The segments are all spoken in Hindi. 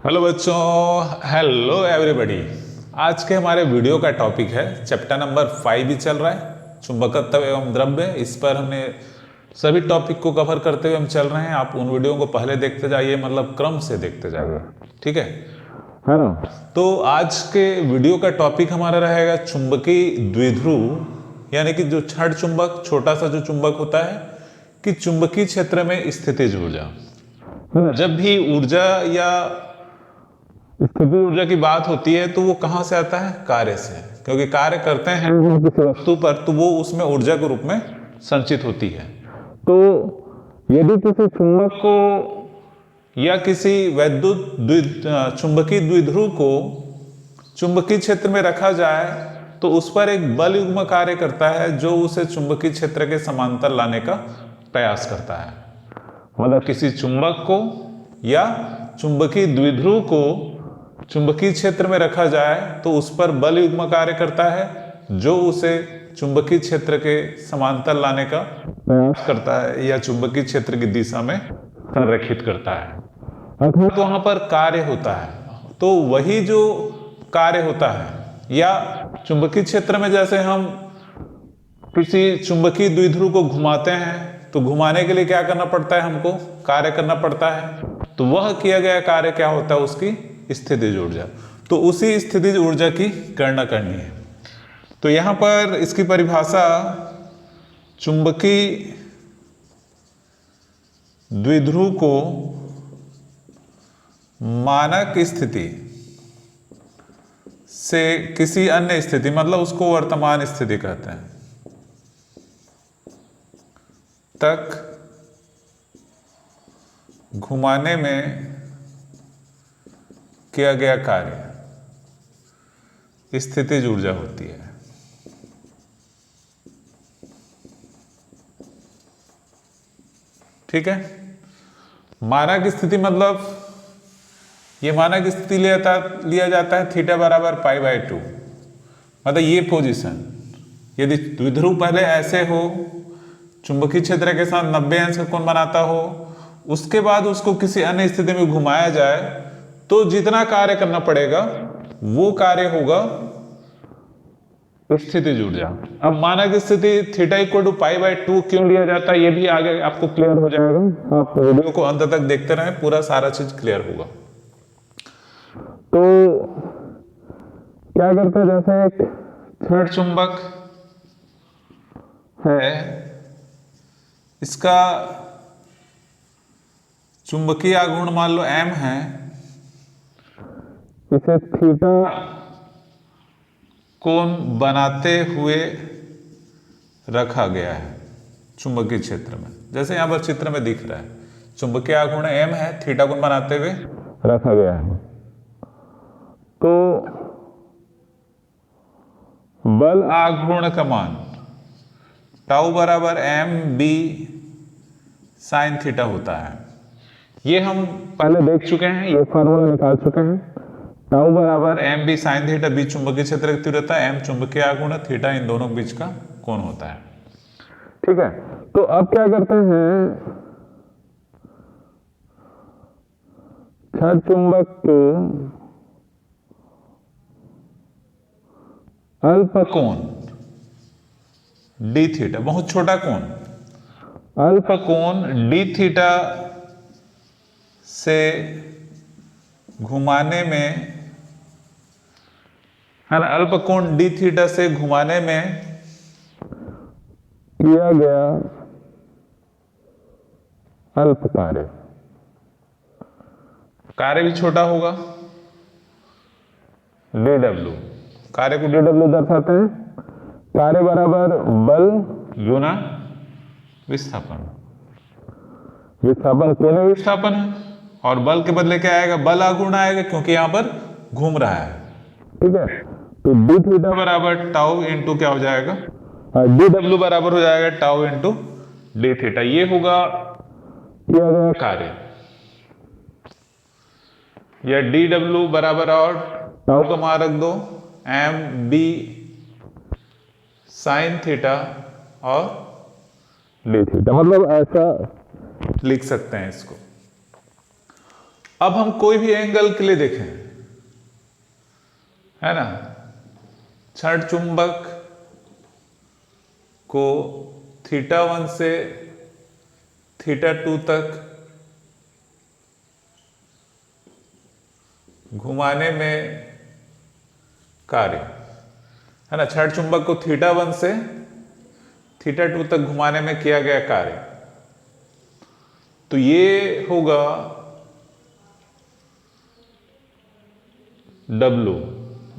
हेलो बच्चों, हेलो एवरीबॉडी। आज के हमारे वीडियो का टॉपिक है चैप्टर नंबर 5 भी चल रहा है, चुंबकत्व एवं द्रव्य। इस पर हमने सभी टॉपिक को कवर करते हुए हम चल रहे हैं। आप उन वीडियो को पहले देखते जाइए, मतलब क्रम से देखते जाइए, ठीक है ना। तो आज के वीडियो का टॉपिक हमारा रहेगा चुंबकीय द्विध्रुव, यानी कि जो छड़ चुंबक, छोटा सा जो चुंबक होता है, कि चुंबकीय क्षेत्र में स्थितिज ऊर्जा। जब भी ऊर्जा या स्थिति ऊर्जा की बात होती है तो वो कहाँ से आता है? कार्य से, क्योंकि कार्य करते हैं किसी वस्तु पर तो वो उसमें ऊर्जा के रूप में संचित होती है। तो यदि किसी चुंबक को या किसी वैद्युत चुंबकीय द्विध्रुव को चुंबकीय क्षेत्र में रखा जाए तो उस पर एक बल युग्म कार्य करता है जो उसे चुंबकीय क्षेत्र के समांतर लाने का प्रयास करता है। मतलब किसी चुंबक को या चुंबकीय द्विध्रुव को चुंबकीय क्षेत्र में रखा जाए तो उस पर बल युग्म कार्य करता है जो उसे चुंबकीय क्षेत्र के समांतर लाने का प्रयास करता है या चुंबकीय क्षेत्र की दिशा में संरेखित करता है। अर्थात वहां पर कार्य होता है। तो वही जो कार्य होता है, या चुंबकीय क्षेत्र में जैसे हम किसी चुंबकीय द्विध्रुव को घुमाते हैं तो घुमाने के लिए क्या करना पड़ता है? हमको कार्य करना पड़ता है। तो वह किया गया कार्य क्या होता है? उसकी स्थितिज ऊर्जा। तो उसी स्थितिज ऊर्जा की गणना करनी है। तो यहां पर इसकी परिभाषा चुंबकीय द्विध्रुव को मानक स्थिति से किसी अन्य स्थिति, मतलब उसको वर्तमान स्थिति कहते हैं, तक घुमाने में किया गया कार्य स्थितिज ऊर्जा होती है। ठीक है। मानक स्थिति मतलब ये मानक स्थिति लिया जाता है थीटा बराबर π/2। मतलब ये पोजीशन, यदि द्विध्रुव पहले ऐसे हो, चुंबकीय क्षेत्र के साथ 90 अंश का कोण बनाता हो, उसके बाद उसको किसी अन्य स्थिति में घुमाया जाए तो जितना कार्य करना पड़ेगा वो कार्य होगा स्थितिज ऊर्जा। अब मानक स्थिति थीटा इक्वल टू π/2 क्यों लिया जाता है ये भी आगे आपको क्लियर हो जाएगा। आप वीडियो को अंत तक देखते रहें, पूरा सारा चीज क्लियर होगा। तो क्या करते हैं, जैसे एक छड़ चुंबक है, इसका चुंबकीय आघूर्ण मान लो m है, इसे थीटा कोण बनाते हुए रखा गया है चुंबकीय क्षेत्र में। जैसे यहां पर चित्र में दिख रहा है, चुंबकीय आघूर्ण m है, थीटा कोण बनाते हुए रखा गया है। तो बल आघूर्ण का मान टाउ बराबर mb साइन थीटा होता है। ये हम पहले देख चुके हैं, ये फॉर्मूला निकाल चुके हैं। टाउ बराबर mb साइन थीटा, बी चुंबकीय क्षेत्र की तीव्रता, m चुंबकीय आघूर्ण, थीटा इन दोनों के बीच का कोण होता है। ठीक है। तो अब क्या करते हैं, छड़ चुंबक के अल्प कोण डी थीटा, बहुत छोटा कोण, अल्प कोण डी थीटा से घुमाने में, है ना, अल्प कोण डी थीटा से घुमाने में किया गया अल्प कार्य, कार्य भी छोटा होगा, dw, कार्य को dw दर्शाते हैं। कार्य बराबर बल गुना विस्थापन, विस्थापन कोणीय विस्थापन है, और बल के बदले क्या आएगा? बल आघूर्ण आएगा, क्योंकि यहां पर घूम रहा है। ठीक है। तो डी थीटा बराबर टाउ इंटू क्या हो जाएगा? dw बराबर हो जाएगा टाउ इंटू डी थीटा। ये होगा किया गया कार्य, या dw बराबर, और टाउ का मान रख दो mb साइन थीटा और डी थीटा, मतलब ऐसा लिख सकते हैं इसको। अब हम कोई भी एंगल के लिए देखें, है ना, क्षण चुंबक को θ1 से θ2 तक घुमाने में कार्य, है ना, क्षण चुंबक को θ1 से θ2 तक घुमाने में किया गया कार्य, तो ये होगा W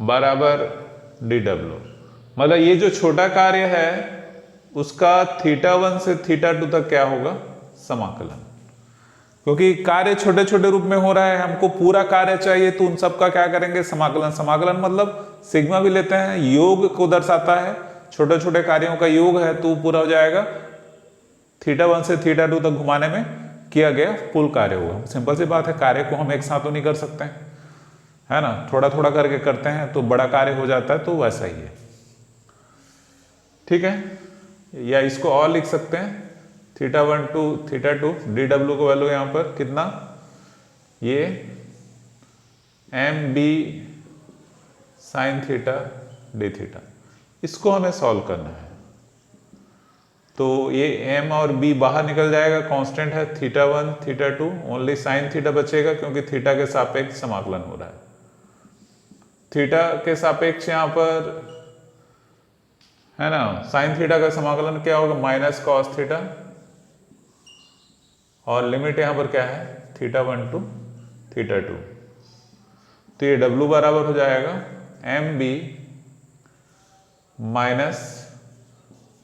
बराबर dW। मतलब ये जो छोटा कार्य है उसका θ1 से θ2 तक क्या होगा, समाकलन। क्योंकि कार्य छोटे छोटे रूप में हो रहा है, हमको पूरा कार्य चाहिए, तो उन सब का क्या करेंगे, समाकलन। समाकलन मतलब सिग्मा भी लेते हैं, योग को दर्शाता है, छोटे छोटे कार्यों का योग है, तो पूरा हो जाएगा θ1 से θ2 तक घुमाने में किया गया कुल कार्य होगा। सिंपल सी बात है, कार्य को हम एक साथ तो नहीं कर सकते हैं, है ना, थोड़ा थोड़ा करके करते हैं तो बड़ा कार्य हो जाता है, तो वैसा ही है। ठीक है, या इसको और लिख सकते हैं θ1 to θ2 dW को वैल्यू यहां पर कितना, ये mb sin θ dθ, इसको हमें सॉल्व करना है। तो ये m और b बाहर निकल जाएगा, कांस्टेंट है θ1 θ2, ओनली sin θ बचेगा क्योंकि θ के सापेक्ष समाकलन हो रहा है। θ के सापेक्ष यहां पर, है ना, sin θ का समाकलन क्या होगा, माइनस कॉस θ, और लिमिट यहां पर क्या है θ1 to θ2, तो ये W बराबर हो जाएगा mb minus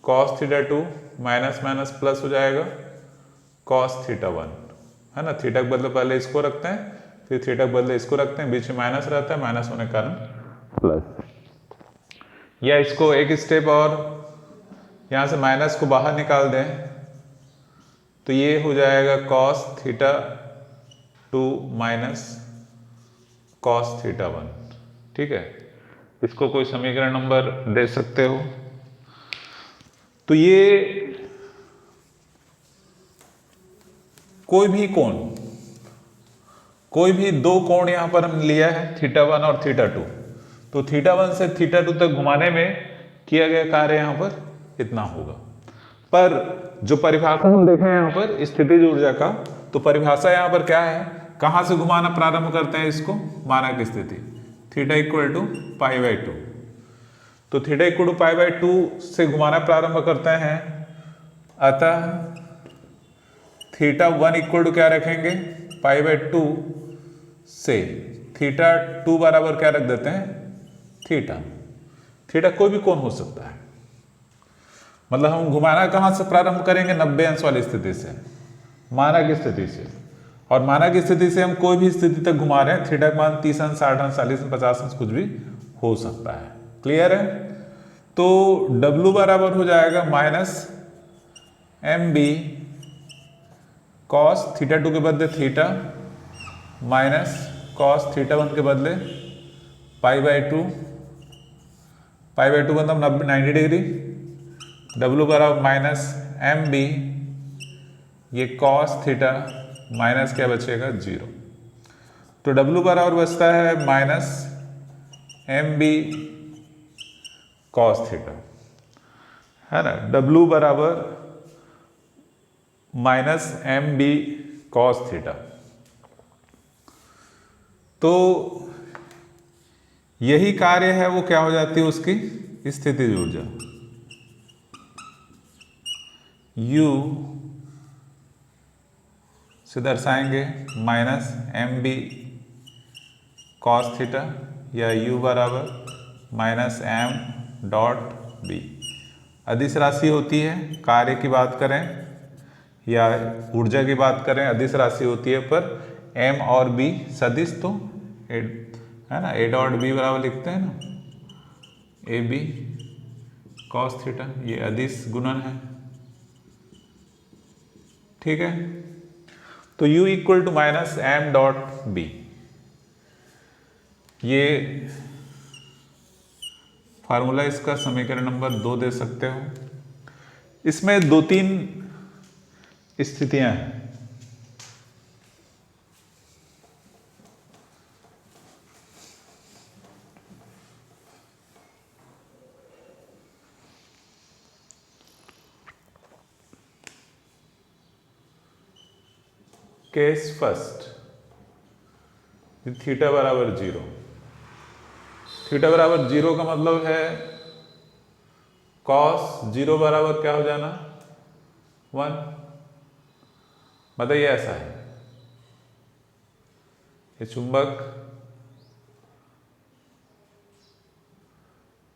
cos θ2 minus minus plus हो जाएगा कॉस θ1, है ना, θ के बदले पहले इसको रखते हैं, फिर θ के बदले इसको रखते हैं, बीच में माइनस रहता है, माइनस होने के कारण प्लस। या इसको एक स्टेप और, यहां से माइनस को बाहर निकाल दें, तो ये हो जाएगा cos θ2 माइनस cos θ1। ठीक है, इसको कोई समीकरण नंबर दे सकते हो। तो ये कोई भी कोण, कोई भी दो कोण यहां पर हम लिया है θ1 और θ2, तो θ1 से θ2 तक घुमाने में किया गया कार्य यहां पर इतना होगा। पर जो परिभाषा हम देखें यहां पर स्थितिज ऊर्जा का, तो परिभाषा यहां पर क्या है, कहां से घुमाना प्रारंभ करते हैं इसको, मानक स्थिति θ इक्वल टू π/2, तो θ इक्वल टू π/2 से घुमाना प्रारंभ करते हैं। अतः θ1 इक्वल टू क्या रखेंगे, π/2 से θ2 बराबर क्या रख देते हैं, θ कोई भी कोण हो सकता है, मतलब हम घुमाना कहां से प्रारंभ करेंगे, 90 अंश वाली स्थिति से, मानक स्थिति से, और मानक स्थिति से हम कोई भी स्थिति तक घुमा रहे हैं, θ का मान 30 अंश 60 अंश 40 अंश 50 अंश कुछ भी हो सकता है। क्लियर है, तो W बराबर हो जाएगा माइनस mb cos θ2 के बदले θ माइनस cos θ1 के बदले π/2, π/2 मतलब 90 डिग्री, W बराबर माइनस mb, ये cos θ माइनस क्या बचेगा 0, तो W बराबर बचता है माइनस mb cos θ, है ना, W बराबर माइनस mb cos θ। तो यही कार्य है, वो क्या हो जाती है उसकी स्थितिज ऊर्जा, U से दर्शाएंगे माइनस mb cos θ, या U बराबर माइनस m डॉट b। अदिश राशि होती है, कार्य की बात करें या ऊर्जा की बात करें, अदिश राशि होती है, पर m और b सदिश, तो है ना, a डॉट b बराबर लिखते हैं ना, ab cos θ, ये अदिश गुणन है। ठीक है, तो U equal to minus m dot b, ये फार्मूला इसका समीकरण नंबर 2 दे सकते हो। इसमें 2-3 स्थितियां हैं। केस फर्स्ट, थीटा बराबर 0। थीटा बराबर 0 का मतलब है कॉस 0 बराबर क्या हो जाना, 1। बताइए ऐसा है, ये चुंबक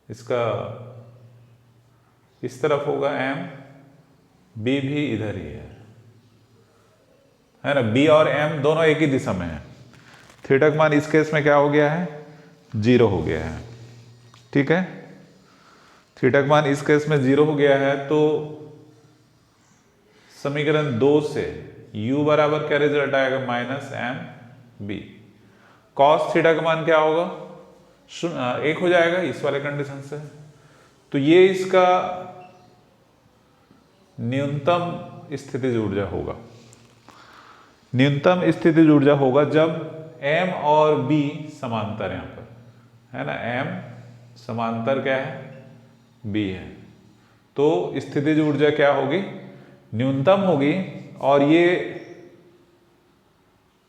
इसका इस तरफ होगा m, b भी इधर ही है ना, b और m दोनों एक ही दिशा में है। थीटा का मान इस केस में क्या हो गया है, 0 हो गया है। ठीक है, थीटा का मान इस केस में 0 हो गया है, तो समीकरण 2 से u बराबर क्या रिजल्ट आएगा, -mb। कॉस थीटा का मान क्या होगा, 1 हो जाएगा इस वाले कंडीशन से। तो ये इसका न्यूनतम स्थितिज ऊर्जा होगा। न्यूनतम स्थितिज ऊर्जा होगा जब m और b समांतर, यहां पर है ना, m समांतर क्या है, b है, तो स्थितिज ऊर्जा क्या होगी, न्यूनतम होगी, और ये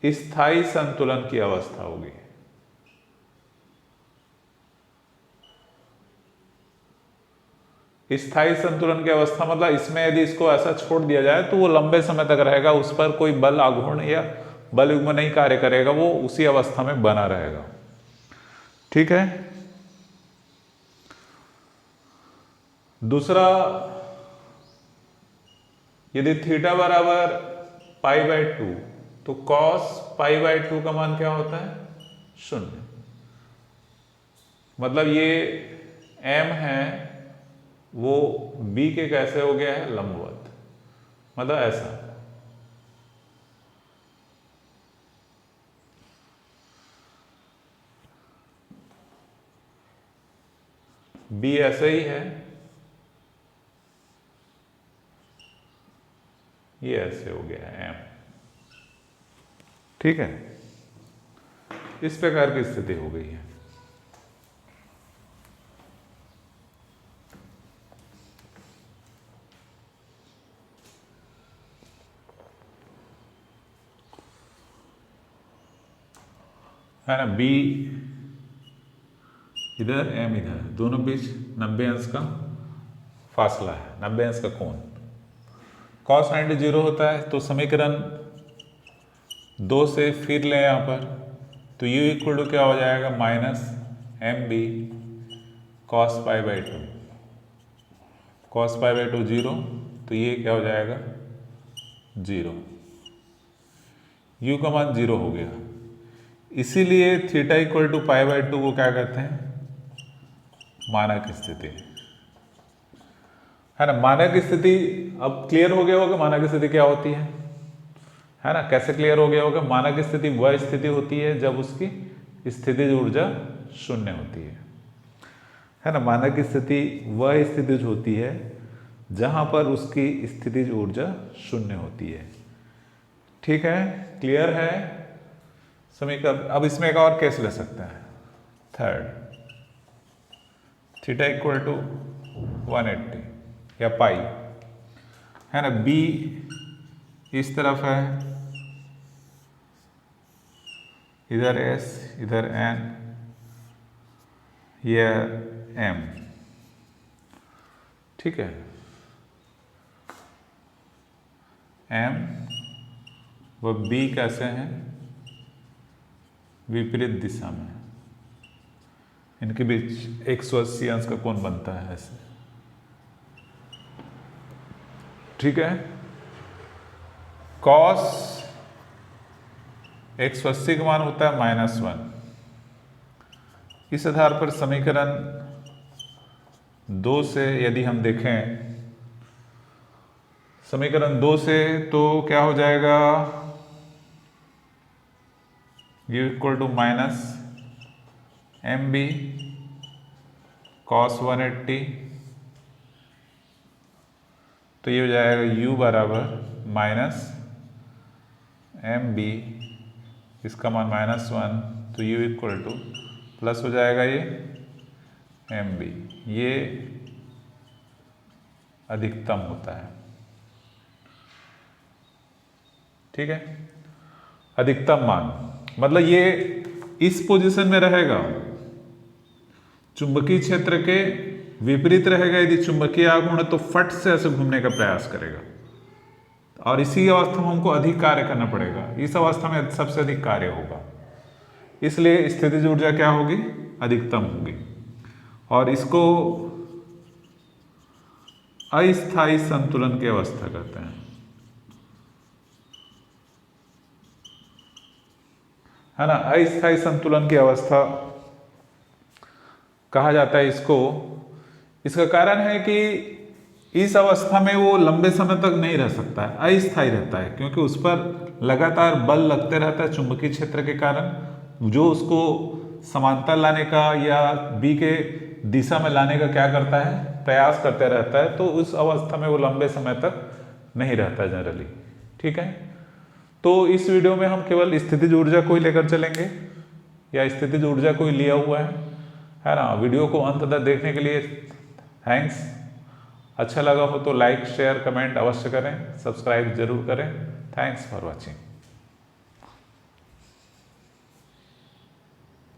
स्थायी संतुलन की अवस्था होगी। स्थायी संतुलन की अवस्था मतलब इसमें यदि इसको ऐसा छोड़ दिया जाए तो वो लंबे समय तक रहेगा, उस पर कोई बल आघूर्ण या बल युग्म नहीं कार्य करेगा, वो उसी अवस्था में बना रहेगा। ठीक है, दूसरा, यदि थीटा बराबर π/2 तो cos π/2 का मान क्या होता है, 0। मतलब ये m है वो b के कैसे हो गया है, लंबवत, मतलब ऐसा। b ऐसे ही है, ये ऐसे हो गया है m। ठीक है, इस प्रकार की स्थिति हो गई है। है ना, b इधर m इधर, दोनों बीच 90 अंश का फासला है, 90 अंश का कोण। cos 90 0 होता है, तो समीकरण 2 से फिर लें यहाँ पर, तो u इक्वल टू क्या हो जाएगा, -mb cos π/2। cos π/2 0, तो ये क्या हो जाएगा, 0। u का मान 0 हो गया, इसीलिए थीटा इक्वल टू π/2 को क्या कहते हैं, मानक स्थिति, है ना। मानक स्थिति अब क्लियर हो गया होगा, मानक स्थिति क्या होती है ना, कैसे क्लियर हो गया होगा। मानक स्थिति वह स्थिति होती है जब उसकी स्थितिज ऊर्जा 0 होती है ना। मानक स्थिति वह स्थितिज होती है जहां पर उसकी स्थितिज ऊर्जा 0 होती है। ठीक है, क्लियर है समीकरण। अब इसमें एक और केस ले सकते हैं, थर्ड, थीटा इक्वल टू 180 या पाई, है ना, b इस तरफ है, इधर s इधर n, ये m। ठीक है, m व b कैसे हैं, विपरीत दिशा में, इनके बीच 180 अंश का कोण बनता है ऐसे। ठीक है, cos 180 का मान होता है -1। इस आधार पर समीकरण 2 से यदि हम देखें, समीकरण 2 से तो क्या हो जाएगा, u equal to -mb cos 180, तो ये हो जाएगा u बराबर -mb, इसका मान -1, तो u इक्वल टू प्लस हो जाएगा ये mb, ये अधिकतम होता है। ठीक है, अधिकतम मान, मतलब ये इस पोजीशन में रहेगा, चुंबकीय क्षेत्र के विपरीत रहेगा। यदि चुंबकीय आघूर्ण है तो फट से ऐसे घूमने का प्रयास करेगा, और इसी अवस्था में हमको अधिक कार्य करना पड़ेगा। इस अवस्था में सबसे अधिक कार्य होगा, इसलिए स्थितिज ऊर्जा क्या होगी, अधिकतम होगी। और इसको अस्थायी संतुलन की अवस्था कहते हैं, है ना। अस्थायी संतुलन की अवस्था कहा जाता है इसको। इसका कारण है कि इस अवस्था में वो लंबे समय तक नहीं रह सकता है, अस्थायी रहता है, क्योंकि उस पर लगातार बल लगते रहता है चुंबकीय क्षेत्र के कारण, जो उसको समांतर लाने का या बी के दिशा में लाने का क्या करता है, प्रयास करते रहता है। तो उस अवस्था में वो लंबे समय तक नहीं रहता जनरली, ठीक है। तो इस वीडियो में हम केवल स्थितिज ऊर्जा को ही लेकर चलेंगे, या स्थितिज ऊर्जा को ही लिया हुआ है ना। वीडियो को अंत तक देखने के लिए थैंक्स। अच्छा लगा हो तो लाइक शेयर कमेंट अवश्य करें, सब्सक्राइब जरूर करें। Thanks for watching.